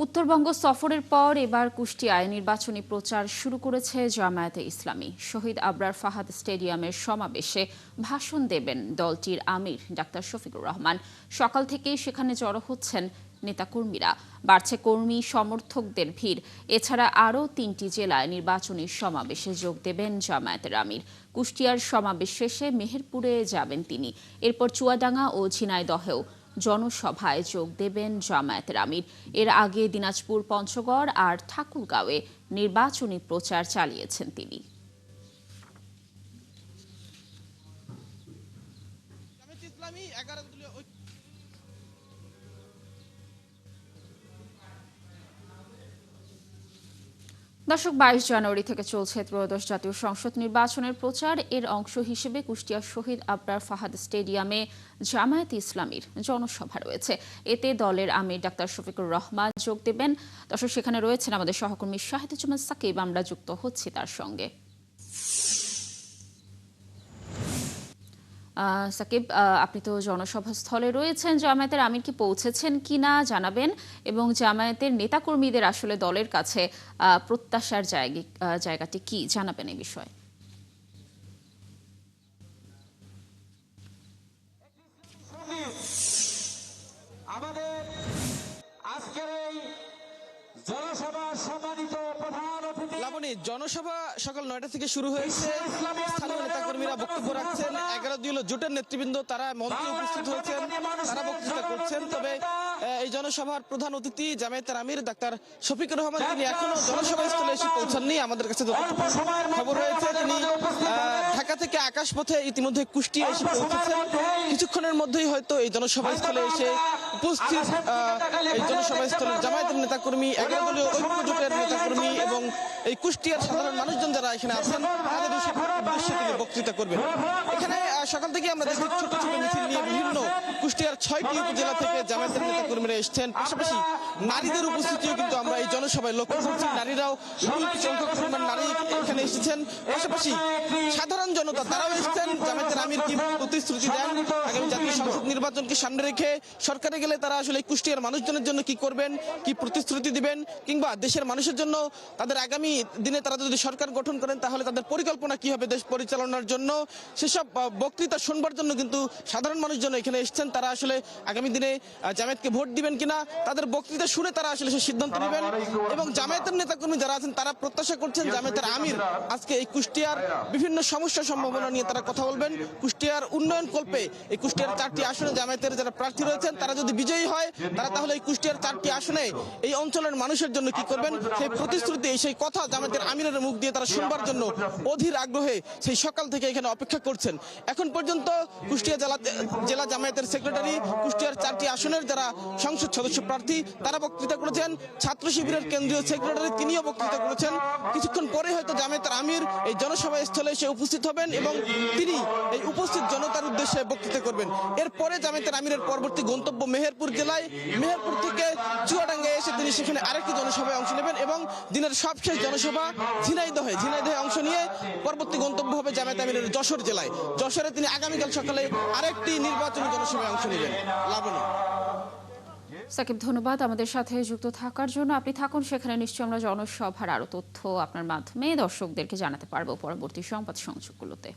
উত্তরবঙ্গ সফরের পর এবার কুষ্টিয়ায় নির্বাচনী প্রচার শুরু করেছে জামায়াতে ইসলামী। শহীদ আবরার ফাহাদ স্টেডিয়ামের সমাবেশে ভাষণ দেবেন দলটির আমির ডাক্তার শফিকুর রহমান। সকাল থেকেই সেখানে জড়ো হচ্ছেন নেতাকর্মীরা, বাড়ছে কর্মী সমর্থকদের ভিড়। এছাড়া আরও ৩টি জেলায় নির্বাচনী সমাবেশে যোগ দেবেন জামায়াতের আমির। কুষ্টিয়ার সমাবেশ শেষে মেহেরপুরে যাবেন তিনি। এরপর চুয়াডাঙ্গা ও ঝিনাইদহেও জনসভায় যোগ দেবেন জামায়াতের আমির। এর আগে দিনাজপুর, পঞ্চগড় আর ঠাকুরগাঁওয়ে নির্বাচনী প্রচার চালিয়েছেন তিনি। দর্শক, 22 জানুয়ারি থেকে চলছে ত্রয়োদশ জাতীয় সংসদ নির্বাচনের প্রচার। এর অংশ হিসেবে কুষ্টিয়া শহীদ আবরার ফাহাদ স্টেডিয়ামে জামায়াত ইসলামীর জনসভা রয়েছে। এতে দলের আমির ডাক্তার শফিকুর রহমান যোগ দেবেন। দর্শক, সেখানে রয়েছেন আমাদের সহকর্মী শাহিদুজ্জামান সাকিব। আমরা যুক্ত হচ্ছি তার সঙ্গে। সাকিব, আপনি তো জনসভাস্থলে রয়েছেন, জামায়াতের আমির কি পৌঁছেছেন কিনা জানাবেন, এবং জামায়াতের নেতাকর্মীদের আসলে দলের কাছে প্রত্যাশার জায়গাটি কি জানাবেন এই বিষয়ে। আমাদের আজকের এই জনসভা সম্মানিত প্রধান অতিথি লাবণী, জনসভা সকাল 9টা থেকে শুরু হয়েছে। স্থানীয় নেতাকর্মীরা বক্তব্য রাখছেন। 11 দলীয় জোটের নেতৃবৃন্দ তারা মঞ্চে উপস্থিত হয়েছেন, তারা বক্তৃতা করছেন। তবে এই জনসভার প্রধান অতিথি জামায়াতের আমির ডাক্তার শফিকুর রহমান, তিনি এখনো জনসভাস্থলে এসে পৌঁছাননি। আমাদের কাছে যতটুকু খবর হয়েছে, তিনি ঢাকা থেকে আকাশপথে ইতিমধ্যে কুষ্টিয়া এসে পৌঁছেছেন। কিছুক্ষণের মধ্যেই হয়তো এই জনসভাস্থলে এসে উপস্থিত এই জনসভাস্থলের জামায়াতের নেতাকর্মী, 11 দলীয় ঐক্য জোটের নেতাকর্মী এবং এই কুষ্টিয়ার সাধারণ মানুষজন যারা এখানে আছেন, তাদের উদ্দেশ্যে তিনি বক্তৃতা করবেন। এখানে সকাল থেকে আমরা দেখি ছোট ছোট মিছিল নিয়ে বিভিন্ন কুষ্টিয়ার 6টি উপজেলা থেকে জামায়াতের নেতাকর্মীরা এসছেন। পাশাপাশি নারীদের উপস্থিতিও কিন্তু আমরা এই জনসভায় লক্ষ্য করছি। নারীরাও সংখ্যক পরিমাণ নারী এখানে এসেছেন। পাশাপাশি সাধারণ জনতা তারাও এসেছেন। জামায়াতের আমির কি প্রতিশ্রুতি দেন আগামী জাতীয় সংসদ নির্বাচনকে সামনে রেখে, সরকারে গেলে তারা আসলে কুষ্টিয়ার মানুষজনের জন্য কি করবেন, কি প্রতিশ্রুতি দিবেন, কিংবা দেশের মানুষের জন্য তাদের আগামী দিনে তারা যদি সরকার গঠন করেন তাহলে তাদের পরিকল্পনা কি হবে দেশ পরিচালনার জন্য, সেসব বক্তৃতা শুনবার জন্য কিন্তু সাধারণ মানুষজন এখানে এসেছেন। তারা আসলে আগামী দিনে জামায়াতকে ভোট দিবেন কিনা তাদের বক্তৃতা শুনে তারা আসলে সে সিদ্ধান্ত নেবেন। এবং জামায়াতের নেতাকর্মী যারা আছেন তারা প্রত্যাশা করছেন জামায়াতের আমির আজকে এই কুষ্টিয়ার বিভিন্ন সমস্যা সম্ভাবনা নিয়ে তারা কথা বলবেন। কুষ্টিয়ার উন্নয়ন কল্পে এই কুষ্টিয়ার 4টি আসনে জামায়াতের যারা প্রার্থী রয়েছেন তারা যদি বিজয়ী হয়, তারা তাহলে এই কুষ্টিয়ার 4টি আসনে এই অঞ্চলের মানুষের জন্য কি করবেন সেই প্রতিশ্রুতি, সেই কথা জামায়াতের আমিরের মুখ দিয়ে তারা শুনবার জন্য অধীর আগ্রহে সেই সকাল থেকে এখানে অপেক্ষা করছেন। এখন পর্যন্ত কুষ্টিয়া জেলা জামায়াতের সেক্রেটারি, কুষ্টিয়ার 4টি আসনের যারা সংসদ সদস্য প্রার্থী তারা বক্তৃতা করেছেন। ছাত্র শিবিরের কেন্দ্রীয় সেক্রেটারি তিনিও বক্তৃতা করেছেন। কিছুক্ষণ পরে হয়তো জামায়াতের আমির এই জনসভা স্থলে এসে উপস্থিত হবেন এবং তিনি এই উপস্থিত জনতার উদ্দেশ্যে বক্তৃতা করবেন। এরপরে জামায়াতের আমিরের পরবর্তী গন্তব্য মেহেরপুর জেলায়। মেহেরপুর থেকে চুয়াডাঙ্গায় এসে তিনি সেখানে আরেকটি জনসভায় অংশ নেবেন এবং দিনের সবশেষ জনসভা ঝিনাইদহে অংশ নিয়ে পরবর্তী গন্তব্য হবে জামায়াত আমিরের যশোর জেলায়। যশোরে তিনি আগামীকাল সকালে আরেকটি নির্বাচনী জনসভায় অংশ নেবেন। লাবণী। সাকিব, ধন্যবাদ আমাদের সাথে যুক্ত থাকার জন্য। আপনি থাকুন সেখানে, নিশ্চয়ই আমরা জনসভার আরো তথ্য আপনার মাধ্যমে দর্শকদেরকে জানাতে পারবো পরবর্তী সংবাদ সংযোগগুলোতে।